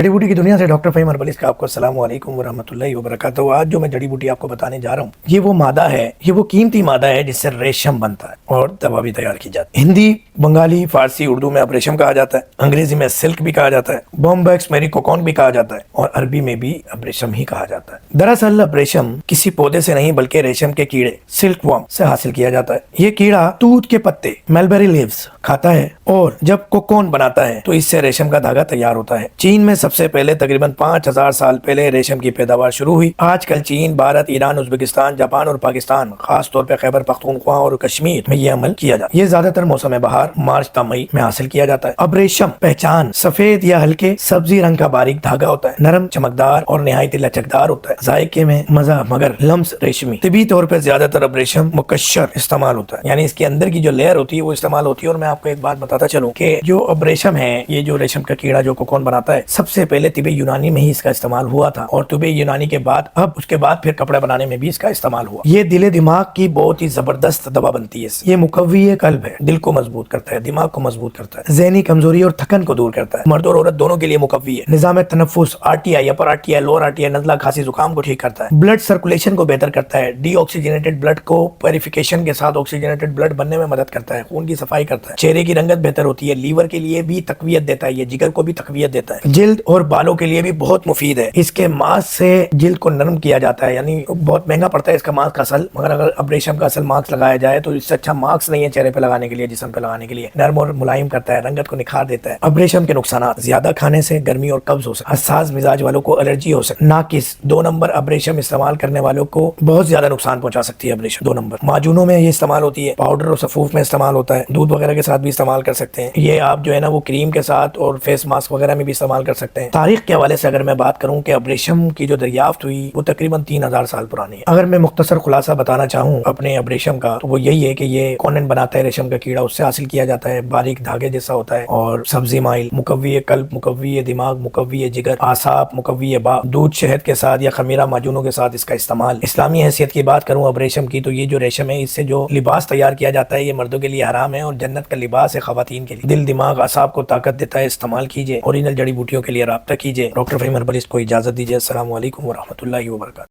جڑی بوٹی کی دنیا سے ڈاکٹر فہیم ہربلسٹ کا آپ کو السلام علیکم ورحمۃ اللہ وبرکاتہ۔ آج جو میں جڑی بوٹی آپ کو بتانے جا رہا ہوں، یہ وہ مادہ ہے، یہ وہ قیمتی مادہ ہے جس سے ریشم بنتا ہے اور دوا بھی تیار کی جاتی ہے۔ ہندی، بنگالی، فارسی، اردو میں اب ریشم کہا جاتا ہے، انگریزی میں سلک بھی کہا جاتا ہے، بومبیکس میری کوکون بھی کہا جاتا ہے، اور عربی میں بھی اب ریشم ہی کہا جاتا ہے۔ دراصل اب ریشم کسی پودے سے نہیں بلکہ ریشم کے کیڑے سلک ورم سے حاصل کیا جاتا ہے۔ یہ کیڑا توت کے پتے ملبری لیوز کھاتا ہے اور جب کوکون بناتا ہے تو اس سے ریشم کا دھاگا تیار ہوتا ہے۔ چین میں سب سے پہلے تقریباً 5000 سال پہلے ریشم کی پیداوار شروع ہوئی۔ آج کل چین، بھارت، ایران، ازبکستان، جاپان اور پاکستان، خاص طور پہ خیبر پختونخوا اور کشمیر میں یہ عمل کیا جاتا ہے۔ یہ زیادہ تر موسم بہار مارچ تا مئی میں حاصل کیا جاتا ہے۔ اب ریشم پہچان سفید یا ہلکے سبزی رنگ کا باریک دھاگا ہوتا ہے، نرم، چمکدار اور نہایت لچکدار ہوتا ہے۔ ذائقے میں مزہ مگر لمس ریشمی۔ طبی طور پہ زیادہ تر اب ریشم مقشر استعمال ہوتا ہے، یعنی اس کے اندر کی جو لیئر ہوتی ہے وہ استعمال ہوتی ہے۔ اور میں آپ کو ایک بات بتاتا چلوں کہ جو اب ریشم ہے، یہ جو ریشم کا کیڑا جو کوکون بناتا ہے، سب سے پہلے طب یونانی میں ہی اس کا استعمال ہوا تھا، اور طب یونانی کے بعد اب اس کے بعد پھر کپڑے بنانے میں بھی اس کا استعمال ہوا۔ یہ دل دماغ کی بہت ہی زبردست دوا بنتی ہے۔ یہ مقوی قلب ہے، دل کو مضبوط کرتا ہے، دماغ کو مضبوط کرتا ہے، ذہنی کمزوری اور تھکن کو دور کرتا ہے، مرد اور عورت دونوں کے لیے مقوی ہے۔ نظام تنفس، RTI، اپر RTI، لوور RTI، نزلہ، کھانسی، زکام کو ٹھیک کرتا ہے، بلڈ سرکولیشن کو بہتر کرتا ہے، ڈی آکسیجنیٹڈ بلڈ کو پیوریفیکیشن کے ساتھ آکسیجنیٹڈ بلڈ بننے میں مدد کرتا ہے، خون کی صفائی کرتا ہے، چہرے کی رنگت بہتر ہوتی ہے، لیور کے لیے بھی تقویت دیتا ہے، یہ جگر کو بھی تقویت دیتا ہے، جلد اور بالوں کے لیے بھی بہت مفید ہے۔ اس کے ماسک سے جلد کو نرم کیا جاتا ہے، یعنی بہت مہنگا پڑتا ہے اس کا ماسک اصل، مگر اگر اب ریشم کا اصل ماسک لگایا جائے تو اس سے اچھا ماسک نہیں ہے چہرے پہ لگانے کے لیے، جسم پہ لگانے کے لیے۔ نرم اور ملائم کرتا ہے، رنگت کو نکھار دیتا ہے۔ اب ریشم کے نقصانات: زیادہ کھانے سے گرمی اور قبض ہو سکتا ہے، حساس مزاج والوں کو الرجی ہو سکتی ہے، ناقص 2 نمبر اب ریشم استعمال کرنے والوں کو بہت زیادہ نقصان پہنچا سکتی ہے اب ریشم 2 نمبر۔ معجونوں میں یہ استعمال ہوتی ہے، پاؤڈر اور سفوف میں استعمال ہوتا ہے، دودھ وغیرہ کے ساتھ بھی استعمال کر سکتے ہیں۔ یہ آپ جو ہے نا وہ کریم کے ساتھ اور فیس ماسک وغیرہ میں بھی استعمال کر سکتے ہیں۔ تاریخ کے حوالے سے اگر میں بات کروں کہ اب ریشم کی جو دریافت ہوئی وہ تقریباً 3000 سال پرانی ہے۔ اگر میں مختصر خلاصہ بتانا چاہوں اپنے اب ریشم کا تو وہ یہی ہے کہ یہ کونن بناتا ہے ریشم کا کیڑا، اس سے حاصل کیا جاتا ہے، باریک دھاگے جیسا ہوتا ہے، اور سبزی مائل، مقوی قلب، مقوی دماغ، مقوی جگر، اعصاب، مقوی باء، دودھ شہد کے ساتھ یا خمیرہ معجونوں کے ساتھ اس کا استعمال۔ اسلامی حیثیت کی بات کروں اب ریشم کی تو یہ جو ریشم ہے اس سے جو لباس تیار کیا جاتا ہے یہ مردوں کے لیے حرام ہے، اور جنت کا لباس ہے خواتین کے لیے۔ دل، دماغ، اعصاب کو طاقت دیتا ہے، استعمال کیجیے۔ اوریجنل جڑی بوٹیوں کے لیے رابطہ کیجیے۔ ڈاکٹر فہیم ہربلسٹ کو اجازت دیجیے۔ السلام علیکم ورحمۃ اللہ وبرکاتہ۔